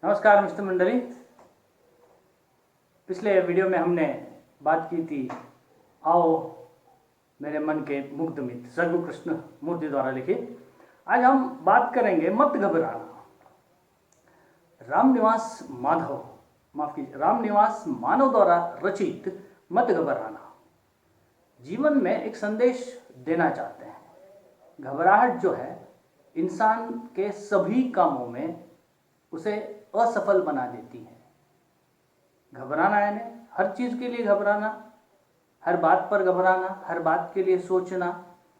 नमस्कार मित्र मंडली। पिछले वीडियो में हमने बात की थी आओ मेरे मन के मुग्ध मित्र, सर्व कृष्ण मूर्ति द्वारा लिखित। आज हम बात करेंगे मत घबराना। रामनिवास माधव माफ कीजिए रामनिवास मानव द्वारा रचित मत घबराना जीवन में एक संदेश देना चाहते हैं। घबराहट जो है इंसान के सभी कामों में उसे असफल बना देती है। घबराना यानी हर चीज के लिए घबराना, हर बात पर घबराना, हर बात के लिए सोचना।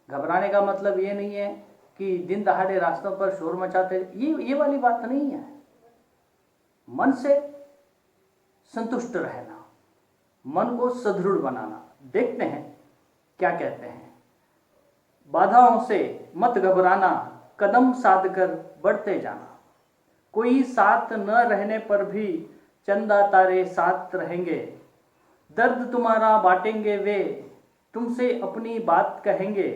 घबराने का मतलब ये नहीं है कि दिन दहाड़े रास्तों पर शोर मचाते, ये वाली बात नहीं है। मन से संतुष्ट रहना, मन को सुदृढ़ बनाना। देखते हैं क्या कहते हैं। बाधाओं से मत घबराना, कदम साध कर बढ़ते जाना। कोई साथ न रहने पर भी चंदा तारे साथ रहेंगे। दर्द तुम्हारा बांटेंगे वे, तुमसे अपनी बात कहेंगे।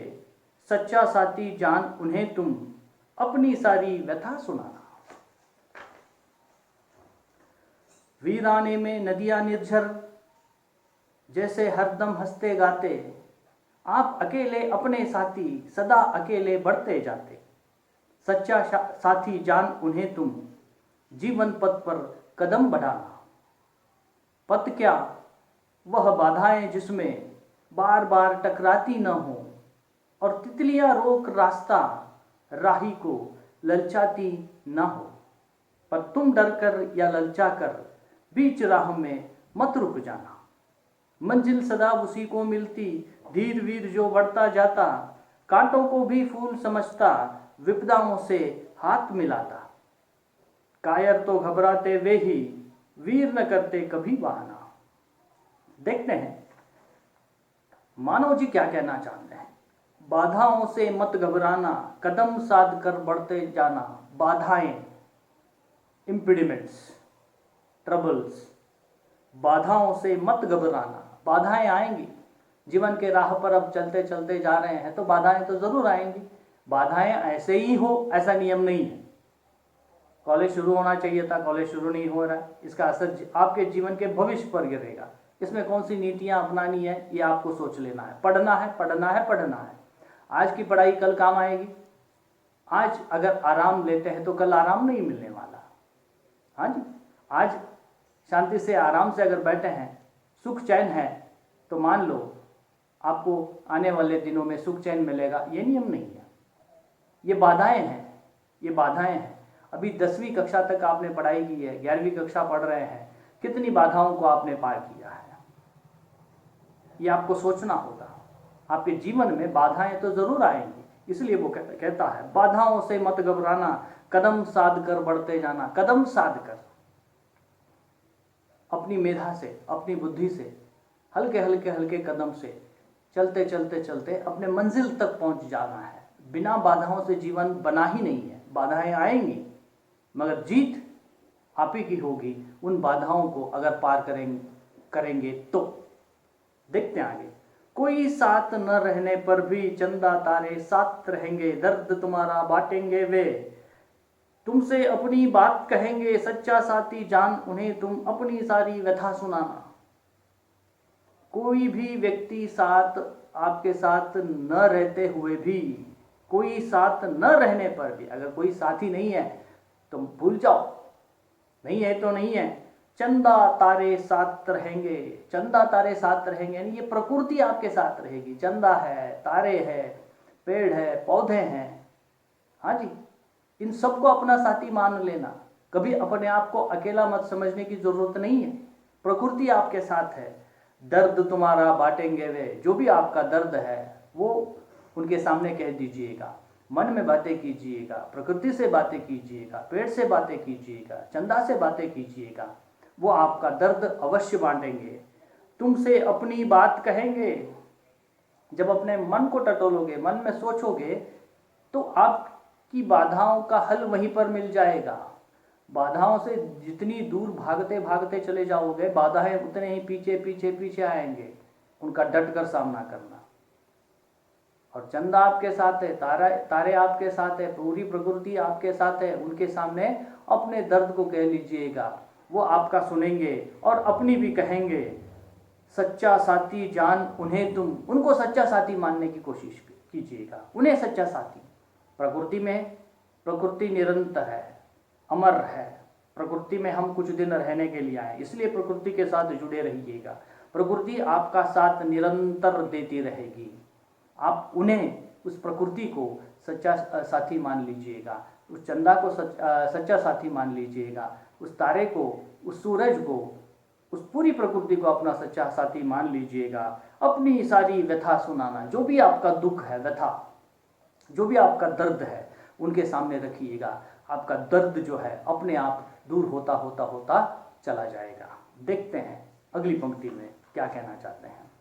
सच्चा साथी जान उन्हें तुम, अपनी सारी व्यथा सुनाना। वीराने में नदियां निर्झर, जैसे हरदम हंसते गाते। आप अकेले अपने साथी, सदा अकेले बढ़ते जाते। सच्चा साथी जान उन्हें तुम, जीवन पथ पर कदम बढ़ाना। पथ क्या वह बाधाएं जिसमें बार बार टकराती न हो, और तितलियां रोक रास्ता राही को ललचाती न हो। पर तुम डर कर या ललचा कर बीच राह में मत रुक जाना। मंजिल सदा उसी को मिलती, धीर वीर जो बढ़ता जाता। कांटों को भी फूल समझता, विपदाओं से हाथ मिलाता। कायर तो घबराते वे ही, वीर न करते कभी बहाना। देखते हैं मानव जी क्या कहना चाहते हैं। बाधाओं से मत घबराना, कदम साध कर बढ़ते जाना। बाधाएं, इम्पीडिमेंट्स, ट्रबल्स। बाधाओं से मत घबराना। बाधाएं आएंगी जीवन के राह पर। अब चलते चलते जा रहे हैं तो बाधाएं तो जरूर आएंगी। बाधाएं ऐसे ही हो ऐसा नियम नहीं है। कॉलेज शुरू होना चाहिए था, कॉलेज शुरू नहीं हो रहा है, इसका असर आपके जीवन के भविष्य पर गिरेगा। इसमें कौन सी नीतियां अपनानी है ये आपको सोच लेना है। पढ़ना है, पढ़ना है, पढ़ना है। आज की पढ़ाई कल काम आएगी। आज अगर आराम लेते हैं तो कल आराम नहीं मिलने वाला। हाँ जी, आज शांति से आराम से अगर बैठे हैं, सुख चैन है, तो मान लो आपको आने वाले दिनों में सुख चैन मिलेगा, ये नियम नहीं है। ये बाधाएं हैं, ये बाधाएं हैं। अभी 10वीं कक्षा तक आपने पढ़ाई की है, 11वीं कक्षा पढ़ रहे हैं, कितनी बाधाओं को आपने पार किया है, ये आपको सोचना होगा। आपके जीवन में बाधाएं तो जरूर आएंगी, इसलिए वो कहता है बाधाओं से मत घबराना, कदम साध कर बढ़ते जाना। कदम साध कर, अपनी मेधा से, अपनी बुद्धि से, हल्के हल्के हल्के कदम से चलते चलते चलते अपने मंजिल तक पहुंच जाना है। बिना बाधाओं से जीवन बना ही नहीं है। बाधाएं आएंगी मगर जीत आप ही की होगी उन बाधाओं को अगर पार करेंगे तो। देखते हैं आगे। कोई साथ न रहने पर भी चंदा तारे साथ रहेंगे। दर्द तुम्हारा बांटेंगे वे, तुमसे अपनी बात कहेंगे। सच्चा साथी जान उन्हें तुम, अपनी सारी व्यथा सुनाना। कोई भी व्यक्ति साथ आपके साथ न रहते हुए भी, कोई साथ न रहने पर भी, अगर कोई साथी नहीं है तो भूल जाओ, नहीं है तो नहीं है। चंदा तारे साथ रहेंगे। चंदा तारे साथ रहेंगे यानी ये प्रकृति आपके साथ रहेगी। चंदा है, तारे है, पेड़ है, पौधे हैं। हाँ जी, इन सबको अपना साथी मान लेना। कभी अपने आप को अकेला मत समझने की जरूरत नहीं है। प्रकृति आपके साथ है। दर्द तुम्हारा बांटेंगे वे, जो भी आपका दर्द है वो उनके सामने कह दीजिएगा। मन में बातें कीजिएगा, प्रकृति से बातें कीजिएगा, पेड़ से बातें कीजिएगा, चंदा से बातें कीजिएगा, वो आपका दर्द अवश्य बांटेंगे। तुमसे अपनी बात कहेंगे। जब अपने मन को टटोलोगे, मन में सोचोगे, तो आपकी बाधाओं का हल वहीं पर मिल जाएगा। बाधाओं से जितनी दूर भागते भागते चले जाओगे, बाधाएं उतने ही पीछे पीछे पीछे आएंगे। उनका डट कर सामना करना। और चंदा आपके साथ है, तारे आपके साथ है, पूरी प्रकृति आपके साथ है। उनके सामने अपने दर्द को कह लीजिएगा, वो आपका सुनेंगे और अपनी भी कहेंगे। सच्चा साथी जान उन्हें तुम, उनको सच्चा साथी मानने की कोशिश कीजिएगा, उन्हें सच्चा साथी। प्रकृति निरंतर है, अमर है। प्रकृति में हम कुछ दिन रहने के लिए आए, इसलिए प्रकृति के साथ जुड़े रहिएगा। प्रकृति आपका साथ निरंतर देती रहेगी। आप उन्हें, उस प्रकृति को सच्चा साथी मान लीजिएगा, उस चंदा को सच्चा साथी मान लीजिएगा, उस तारे को, उस सूरज को, उस पूरी प्रकृति को अपना सच्चा साथी मान लीजिएगा। अपनी सारी व्यथा सुनाना, जो भी आपका दुख है, व्यथा, जो भी आपका दर्द है, उनके सामने रखिएगा। आपका दर्द जो है अपने आप दूर होता होता होता चला जाएगा। देखते हैं अगली पंक्ति में क्या कहना चाहते हैं।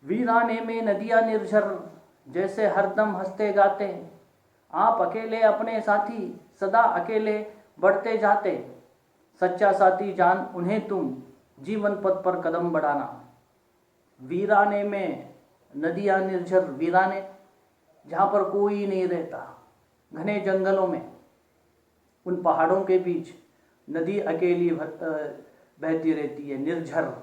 वीराने में नदियां निर्झर, जैसे हरदम हंसते गाते, आप अकेले अपने साथी, सदा अकेले बढ़ते जाते। सच्चा साथी जान उन्हें तुम, जीवन पथ पर कदम बढ़ाना। वीराने में नदियां निर्झर, वीराने जहाँ पर कोई नहीं रहता, घने जंगलों में, उन पहाड़ों के बीच नदी अकेली बहती रहती है, निर्झर,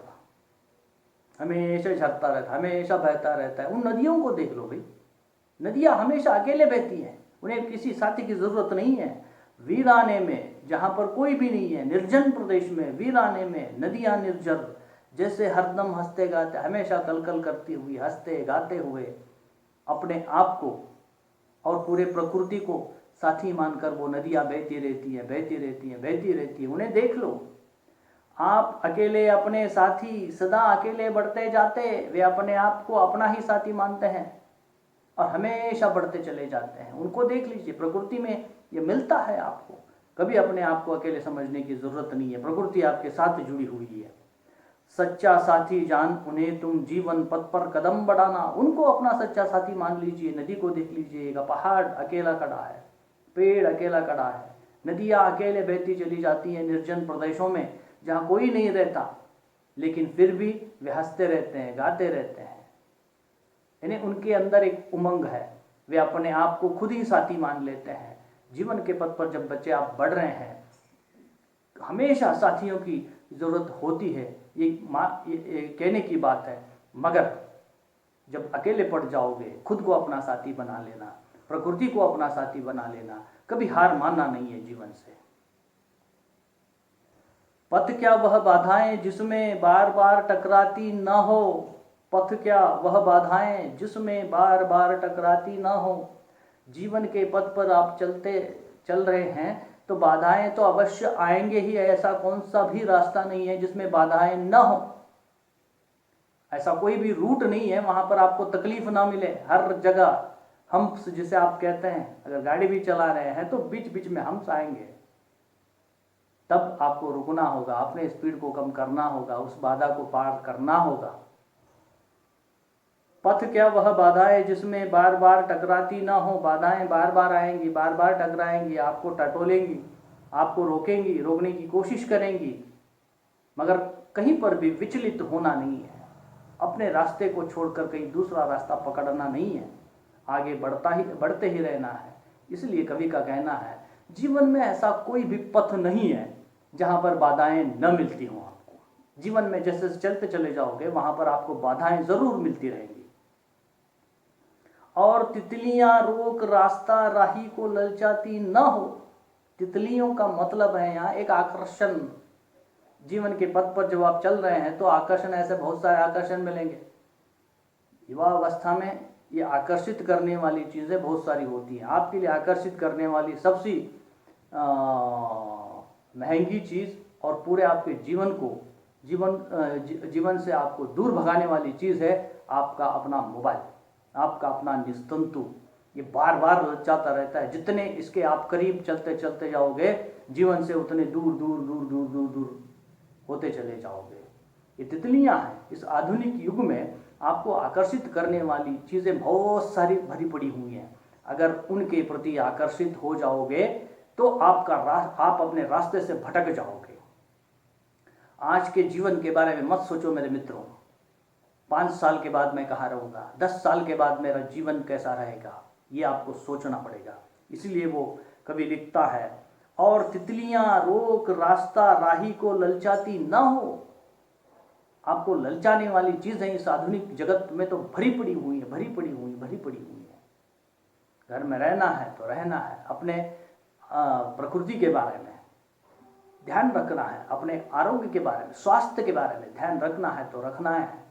हमेशा झरता रहता है, हमेशा बहता रहता है। उन नदियों को देख लो भाई, नदियाँ हमेशा अकेले बहती हैं, उन्हें किसी साथी की ज़रूरत नहीं है। वीराने में, जहाँ पर कोई भी नहीं है, निर्जन प्रदेश में, वीराने में नदियाँ निर्जर, जैसे हरदम हंसते गाते, हमेशा कलकल करती हुई, हंसते गाते हुए अपने आप को और पूरे प्रकृति को साथी मानकर वो नदियाँ बहती रहती हैं, बहती रहती हैं, बहती रहती हैं। उन्हें देख लो। आप अकेले अपने साथी, सदा अकेले बढ़ते जाते। वे अपने आप को अपना ही साथी मानते हैं और हमेशा बढ़ते चले जाते हैं। उनको देख लीजिए, प्रकृति में ये मिलता है आपको। कभी अपने आप को अकेले समझने की ज़रूरत नहीं है, प्रकृति आपके साथ जुड़ी हुई है। सच्चा साथी जान उन्हें तुम, जीवन पथ पर कदम बढ़ाना। उनको अपना सच्चा साथी मान लीजिए। नदी को देख लीजिएगा, पहाड़ अकेला खड़ा है, पेड़ अकेला खड़ा है, नदियाँ अकेले बहती चली जाती हैं निर्जन प्रदेशों में जहाँ कोई नहीं रहता, लेकिन फिर भी वे हंसते रहते हैं, गाते रहते हैं। यानी उनके अंदर एक उमंग है, वे अपने आप को खुद ही साथी मान लेते हैं। जीवन के पथ पर जब बच्चे आप बढ़ रहे हैं, हमेशा साथियों की ज़रूरत होती है, ये कहने की बात है। मगर जब अकेले पड़ जाओगे, खुद को अपना साथी बना लेना, प्रकृति को अपना साथी बना लेना, कभी हार मानना नहीं है जीवन से। पथ क्या वह बाधाएं जिसमें बार बार टकराती न हो, पथ क्या वह बाधाएं जिसमें बार बार टकराती न हो। जीवन के पथ पर आप चल रहे हैं तो बाधाएं तो अवश्य आएंगे ही। ऐसा कौन सा भी रास्ता नहीं है जिसमें बाधाएं न हो। ऐसा कोई भी रूट नहीं है वहां पर आपको तकलीफ ना मिले। हर जगह हम्प्स जिसे आप कहते हैं, अगर गाड़ी भी चला रहे हैं तो बीच बीच में हम्प्स आएंगे, तब आपको रुकना होगा, अपने स्पीड को कम करना होगा, उस बाधा को पार करना होगा। पथ क्या वह बाधाएं जिसमें बार बार टकराती ना हो। बाधाएं बार बार आएंगी, बार बार टकराएंगी, आपको टटोलेंगी, आपको रोकेंगी, रोकने की कोशिश करेंगी, मगर कहीं पर भी विचलित होना नहीं है। अपने रास्ते को छोड़कर कहीं दूसरा रास्ता पकड़ना नहीं है, आगे बढ़ते ही रहना है। इसलिए कवि का कहना है, जीवन में ऐसा कोई भी पथ नहीं है जहाँ पर बाधाएं न मिलती हों आपको। जीवन में जैसे चलते चले जाओगे वहाँ पर आपको बाधाएं ज़रूर मिलती रहेंगी। और तितलियां रोक रास्ता राही को ललचाती न हो। तितलियों का मतलब है यहाँ एक आकर्षण। जीवन के पथ पर जब आप चल रहे हैं तो आकर्षण, ऐसे बहुत सारे आकर्षण मिलेंगे। युवा अवस्था में ये आकर्षित करने वाली चीज़ें बहुत सारी होती हैं। आपके लिए आकर्षित करने वाली सबसे महंगी चीज़ और पूरे आपके जीवन से आपको दूर भगाने वाली चीज़ है आपका अपना मोबाइल, आपका अपना निस्तंतु। ये बार बार ललचाता रहता है। जितने इसके आप करीब चलते चलते जाओगे, जीवन से उतने दूर दूर दूर दूर दूर दूर होते चले जाओगे। ये तितलियां हैं। इस आधुनिक युग में आपको आकर्षित करने वाली चीज़ें बहुत सारी भरी पड़ी हुई हैं। अगर उनके प्रति आकर्षित हो जाओगे तो आप अपने रास्ते से भटक जाओगे। आज के जीवन के बारे में मत सोचो मेरे मित्रों। 5 साल के बाद मैं कहाँ रहूँगा, 10 साल के बाद मेरा जीवन कैसा रहेगा, ये आपको सोचना पड़ेगा। इसलिए वो कवि लिखता है और तितलियां रोक रास्ता राही को ललचाती न हो। आपको ललचाने वाली चीजें इस आधुनिक जगत में तो भरी पड़ी हुई है, भरी पड़ी हुई, भरी पड़ी हुई है। घर में रहना है तो रहना है, अपने प्रकृति के बारे में ध्यान रखना है, अपने आरोग्य के बारे में, स्वास्थ्य के बारे में ध्यान रखना है तो रखना है।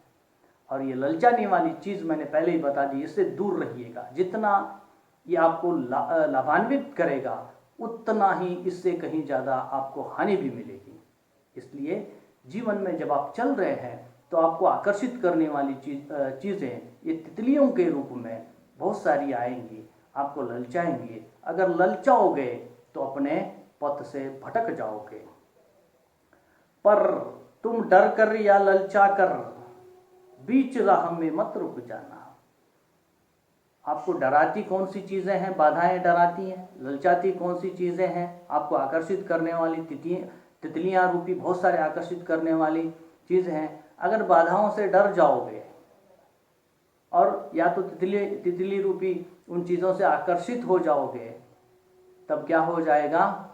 और ये ललचाने वाली चीज मैंने पहले ही बता दी, इससे दूर रहिएगा। जितना ये आपको लाभान्वित करेगा उतना ही इससे कहीं ज़्यादा आपको हानि भी मिलेगी। इसलिए जीवन में जब आप चल रहे हैं तो आपको आकर्षित करने वाली चीज़ें ये तितलियों के रूप में बहुत सारी आएंगी, आपको ललचाएंगी। अगर ललचाओगे तो अपने पथ से भटक जाओगे। पर तुम डर कर या ललचा कर बीच राह में मत रुक जाना। आपको डराती कौन सी चीज़ें हैं? बाधाएं डराती हैं। ललचाती कौन सी चीज़ें हैं? आपको आकर्षित करने वाली तितलियां रूपी बहुत सारे आकर्षित करने वाली चीज़ हैं। अगर बाधाओं से डर जाओगे और या तो तितली रूपी उन चीज़ों से आकर्षित हो जाओगे, तब क्या हो जाएगा?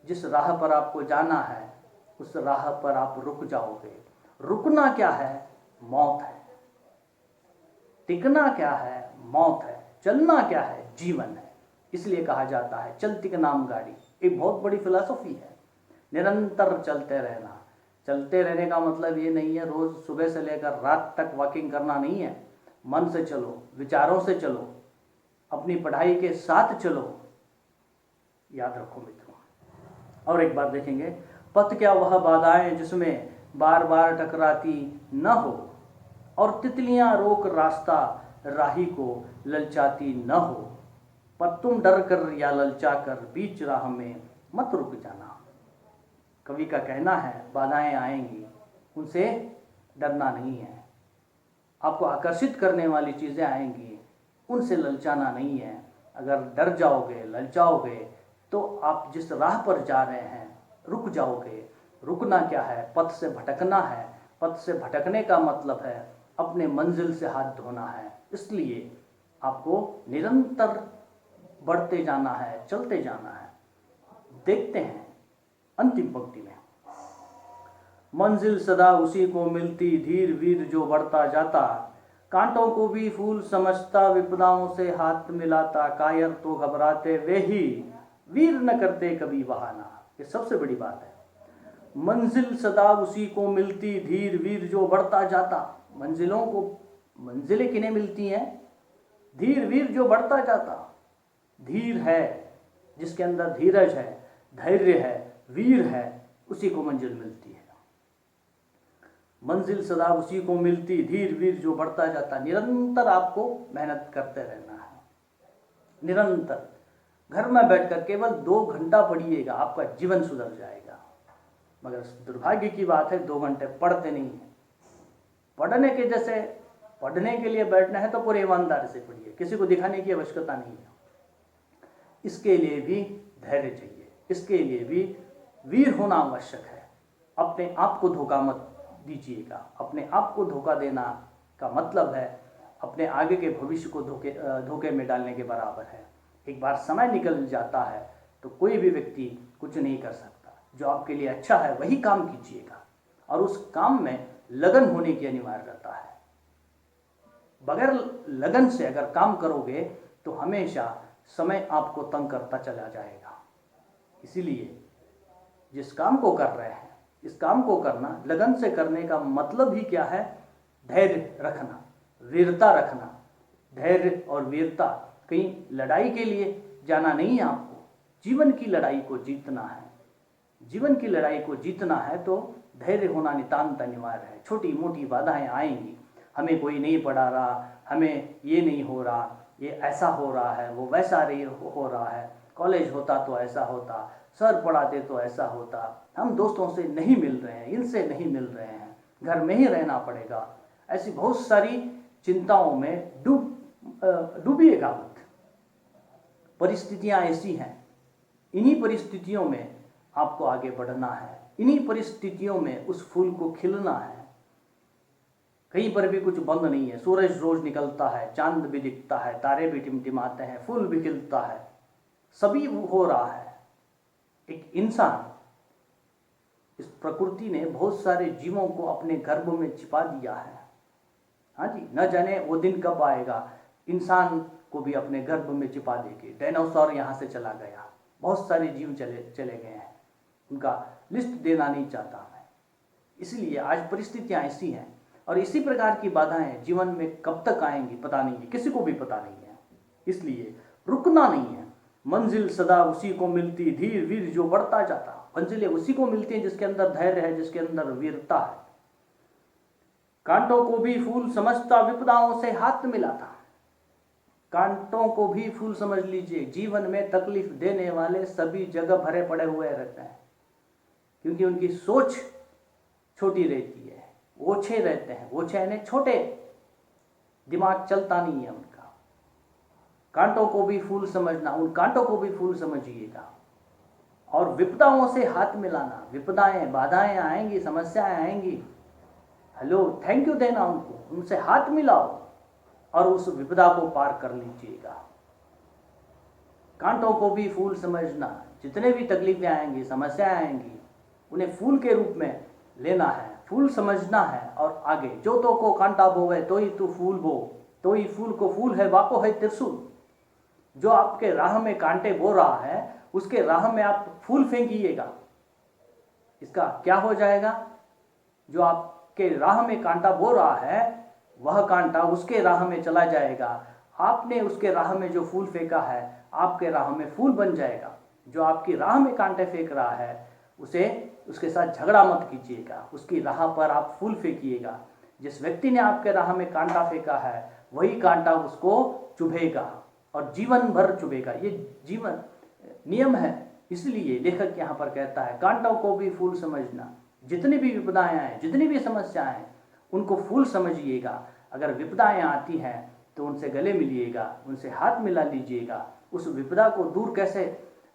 जिस राह पर आपको जाना है उस राह पर आप रुक जाओगे। रुकना क्या है? मौत है। टिकना क्या है? मौत है। चलना क्या है? जीवन है। इसलिए कहा जाता है चलती के नाम गाड़ी। एक बहुत बड़ी फिलॉसफी है, निरंतर चलते रहना। चलते रहने का मतलब ये नहीं है रोज सुबह से लेकर रात तक वॉकिंग करना नहीं है। मन से चलो, विचारों से चलो, अपनी पढ़ाई के साथ चलो। याद रखो मित्रों। और एक बार देखेंगे, पथ क्या वह बाधाएं जिसमें बार बार टकराती न हो, और तितलियां रोक रास्ता राही को ललचाती न हो। पर तुम डर कर या ललचा कर बीच राह में मत रुक जाना। कवि का कहना है बाधाएं आएंगी, उनसे डरना नहीं है। आपको आकर्षित करने वाली चीज़ें आएंगी, उनसे ललचाना नहीं है। अगर डर जाओगे, ललचाओगे तो आप जिस राह पर जा रहे हैं रुक जाओगे। रुकना क्या है? पथ से भटकना है। पथ से भटकने का मतलब है अपने मंजिल से हाथ धोना है। इसलिए आपको निरंतर बढ़ते जाना है, चलते जाना है। देखते हैं अंतिम पंक्ति में, मंजिल सदा उसी को मिलती, धीर वीर जो बढ़ता जाता, कांटों को भी फूल समझता, विपदाओं से हाथ मिलाता, कायर तो घबराते वे ही, वीर न करते कभी बहाना। ये सबसे बड़ी बात है। मंजिल सदा उसी को मिलती, धीर वीर जो बढ़ता जाता। मंजिलें किन्हें मिलती हैं? धीर वीर जो बढ़ता जाता। धीर है जिसके अंदर धीरज है, धैर्य है, वीर है, उसी को मंजिल मिलती है। मंजिल सदा उसी को मिलती, धीर वीर जो बढ़ता जाता। निरंतर आपको मेहनत करते रहना है। निरंतर घर में बैठकर केवल 2 घंटा पढ़िएगा, आपका जीवन सुधर जाएगा। मगर दुर्भाग्य की बात है 2 घंटे पढ़ते नहीं है। पढ़ने के लिए बैठना है तो पूरे ईमानदारी से पढ़िए, किसी को दिखाने की आवश्यकता नहीं है। इसके लिए भी धैर्य चाहिए, इसके लिए भी वीर होना आवश्यक है। अपने आप को धोखा मत दीजिएगा। अपने आप को धोखा देना का मतलब है अपने आगे के भविष्य को धोखे में डालने के बराबर है। एक बार समय निकल जाता है तो कोई भी व्यक्ति कुछ नहीं कर सकता। जो आपके लिए अच्छा है वही काम कीजिएगा, और उस काम में लगन होने की अनिवार्यता है। बगैर लगन से अगर काम करोगे तो हमेशा समय आपको तंग करता चला जाएगा। इसीलिए जिस काम को कर रहे हैं, इस काम को करना, लगन से करने का मतलब ही क्या है? धैर्य रखना, वीरता रखना। धैर्य और वीरता, कहीं लड़ाई के लिए जाना नहीं है आपको, जीवन की लड़ाई को जीतना है। जीवन की लड़ाई को जीतना है तो धैर्य होना नितांत अनिवार्य है। छोटी मोटी बाधाएं आएंगी, हमें कोई नहीं पढ़ा रहा, हमें ये नहीं हो रहा, ये ऐसा हो रहा है, वो वैसा नहीं हो रहा है, कॉलेज होता तो ऐसा होता, सर पढ़ाते तो ऐसा होता, हम दोस्तों से नहीं मिल रहे हैं, इनसे नहीं मिल रहे हैं, घर में ही रहना पड़ेगा। ऐसी बहुत सारी चिंताओं में डूबिएगा मत। परिस्थितियां ऐसी हैं, इन्हीं परिस्थितियों में आपको आगे बढ़ना है। इन्हीं परिस्थितियों में उस फूल को खिलना है। कहीं पर भी कुछ बंद नहीं है। सूरज रोज निकलता है, चांद भी दिखता है, तारे भी टिमटिमाते हैं, फूल भी खिलता है, सभी हो रहा है। एक इंसान, इस प्रकृति ने बहुत सारे जीवों को अपने गर्भ में छिपा दिया है। हाँ जी, न जाने वो दिन कब आएगा इंसान को भी अपने गर्भ में छिपा देके। डायनासोर यहाँ से चला गया, बहुत सारे जीव चले गए हैं, उनका लिस्ट देना नहीं चाहता मैं। इसलिए आज परिस्थितियाँ ऐसी हैं और इसी प्रकार की बाधाएं जीवन में कब तक आएंगी पता नहीं है, किसी को भी पता नहीं है। इसलिए रुकना नहीं है, मंजिल सदा उसी को मिलती, धीर वीर जो बढ़ता जाता। मंजिलें उसी को मिलती हैं जिसके अंदर धैर्य है, जिसके अंदर वीरता है। कांटों को भी फूल समझता, विपदाओं से हाथ मिलाता। कांटों को भी फूल समझ लीजिए, जीवन में तकलीफ देने वाले सभी जगह भरे पड़े हुए रहते हैं, क्योंकि उनकी सोच छोटी रहती है, ओछे रहते हैं। ओछे यानी छोटे, दिमाग चलता नहीं है उनका। कांटों को भी फूल समझना, उन कांटों को भी फूल समझिएगा। और विपदाओं से हाथ मिलाना, विपदाएं बाधाएं आएंगी, समस्याएं आएंगी, हेलो थैंक यू देना उनको, उनसे हाथ मिलाओ और उस विपदा को पार कर लीजिएगा। कांटों को भी फूल समझना, जितने भी तकलीफें आएंगी, समस्याएं आएंगी, उन्हें फूल के रूप में लेना है, फूल समझना है और आगे। जो तो को कांटा बोवे तो ही तू फूल बो, तो ही फूल को फूल है वाको है त्रिशूल। जो आपके राह में कांटे बो रहा है उसके राह में आप फूल फेंकिएगा, इसका क्या हो जाएगा? जो आपके राह में कांटा बो रहा है वह कांटा उसके राह में चला जाएगा। आपने उसके राह में जो फूल फेंका है आपके राह में फूल बन जाएगा। जो आपकी राह में कांटे फेंक रहा है उसके साथ झगड़ा मत कीजिएगा, उसकी राह पर आप फूल फेंकिएगा। जिस व्यक्ति ने आपके राह में कांटा फेंका है वही कांटा उसको चुभेगा और जीवन भर चुभेगा। ये जीवन नियम है। इसलिए लेखक यहाँ पर कहता है कांटों को भी फूल समझना। जितनी भी विपदाएं आए, जितनी भी समस्याएं हैं, उनको फूल समझिएगा। अगर विपदाएं आती हैं तो उनसे गले मिलिएगा, उनसे हाथ मिला लीजिएगा। उस विपदा को दूर कैसे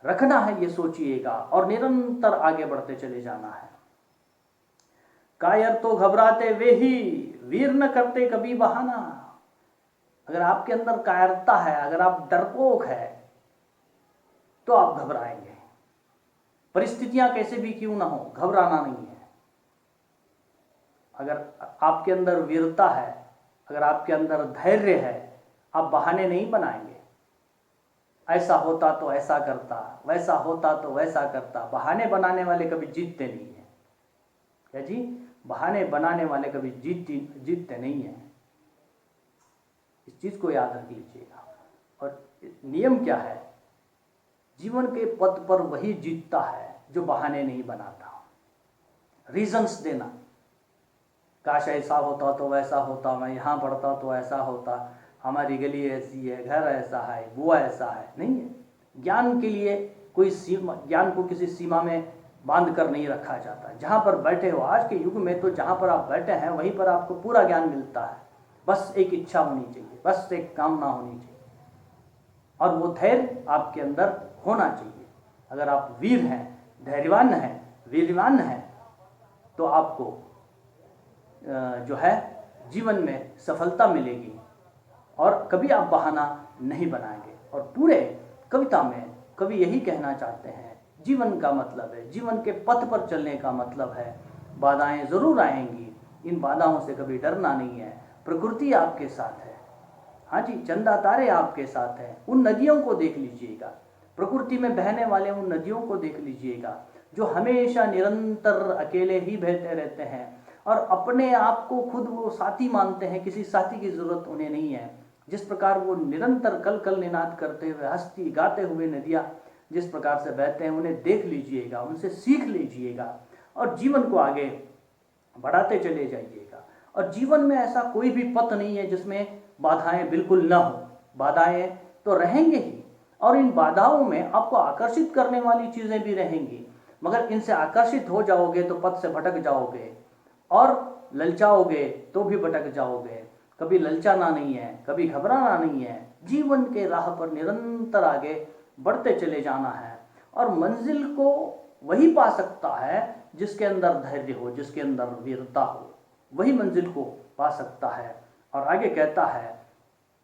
रखना है ये सोचिएगा और निरंतर आगे बढ़ते चले जाना है। कायर तो घबराते वे ही, वीर न करते कभी बहाना। अगर आपके अंदर कायरता है, अगर आप डरपोक है तो आप घबराएंगे। परिस्थितियां कैसे भी क्यों ना हो, घबराना नहीं है। अगर आपके अंदर वीरता है, अगर आपके अंदर धैर्य है, आप बहाने नहीं बनाएंगे। ऐसा होता तो ऐसा करता, वैसा होता तो वैसा करता। बहाने बनाने वाले कभी जीतते नहीं है। क्या जी? बहाने बनाने वाले कभी जीतते नहीं है। इस चीज को याद रख लीजिएगा। और नियम क्या है? जीवन के पथ पर वही जीतता है जो बहाने नहीं बनाता। रीजंस देना, काश ऐसा होता तो वैसा होता, मैं यहाँ पढ़ता तो ऐसा होता, हमारी गली ऐसी है, घर ऐसा है, बुआ ऐसा है, नहीं है। ज्ञान के लिए कोई सीमा, ज्ञान को किसी सीमा में बांध कर नहीं रखा जाता। जहाँ पर बैठे हो, आज के युग में तो जहाँ पर आप बैठे हैं वहीं पर आपको पूरा ज्ञान मिलता है। बस एक इच्छा होनी चाहिए, बस एक कामना होनी चाहिए और वो धैर्य आपके अंदर होना चाहिए। अगर आप वीर हैं, धैर्यवान हैं, वीरवान हैं तो आपको जो है जीवन में सफलता मिलेगी और कभी आप बहाना नहीं बनाएंगे। और पूरे कविता में कवि यही कहना चाहते हैं, जीवन का मतलब है, जीवन के पथ पर चलने का मतलब है बाधाएं जरूर आएंगी, इन बाधाओं से कभी डरना नहीं है। प्रकृति आपके साथ है, हाँ जी, चंदा तारे आपके साथ हैं। उन नदियों को देख लीजिएगा, प्रकृति में बहने वाले उन नदियों को देख लीजिएगा जो हमेशा निरंतर अकेले ही बहते रहते हैं और अपने आप को खुद वो साथी मानते हैं, किसी साथी की जरूरत उन्हें नहीं है। जिस प्रकार वो निरंतर कल कल निनाद करते हुए, हंसती गाते हुए नदियाँ जिस प्रकार से बहते हैं, उन्हें देख लीजिएगा, उनसे सीख लीजिएगा और जीवन को आगे बढ़ाते चले जाइएगा। और जीवन में ऐसा कोई भी पथ नहीं है जिसमें बाधाएं बिल्कुल ना हो। बाधाएं तो रहेंगे ही और इन बाधाओं में आपको आकर्षित करने वाली चीजें भी रहेंगी, मगर इनसे आकर्षित हो जाओगे तो पथ से भटक जाओगे और ललचाओगे तो भी भटक जाओगे। कभी ललचाना नहीं है, कभी घबराना नहीं है। जीवन के राह पर निरंतर आगे बढ़ते चले जाना है और मंजिल को वही पा सकता है जिसके अंदर धैर्य हो, जिसके अंदर वीरता हो, वही मंजिल को पा सकता है। और आगे कहता है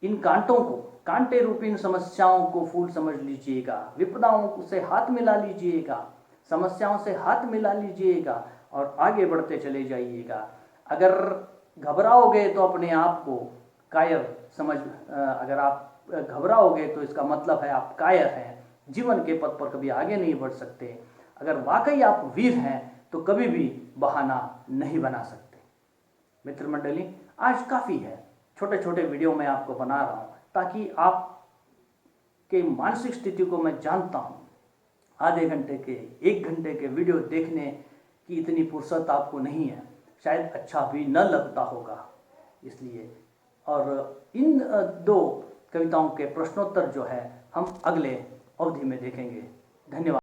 इन कांटों को, कांटे रूपी इन समस्याओं को फूल समझ लीजिएगा, विपदाओं से हाथ मिला लीजिएगा। समस्याओं से हाथ मिला लीजिएगा और आगे बढ़ते चले जाइएगा। अगर घबराओगे तो अपने आप को कायर अगर आप घबराओगे तो इसका मतलब है आप कायर हैं, जीवन के पथ पर कभी आगे नहीं बढ़ सकते। अगर वाकई आप वीर हैं तो कभी भी बहाना नहीं बना सकते। मित्र मंडली, आज काफ़ी है, छोटे छोटे वीडियो मैं आपको बना रहा हूँ ताकि आप के मानसिक स्थिति को मैं जानता हूँ। आधे घंटे के 1 घंटे के वीडियो देखने की इतनी फुर्सत आपको नहीं है, शायद अच्छा भी न लगता होगा इसलिए। और इन 2 कविताओं के प्रश्नोत्तर जो है हम अगले अवधि में देखेंगे। धन्यवाद।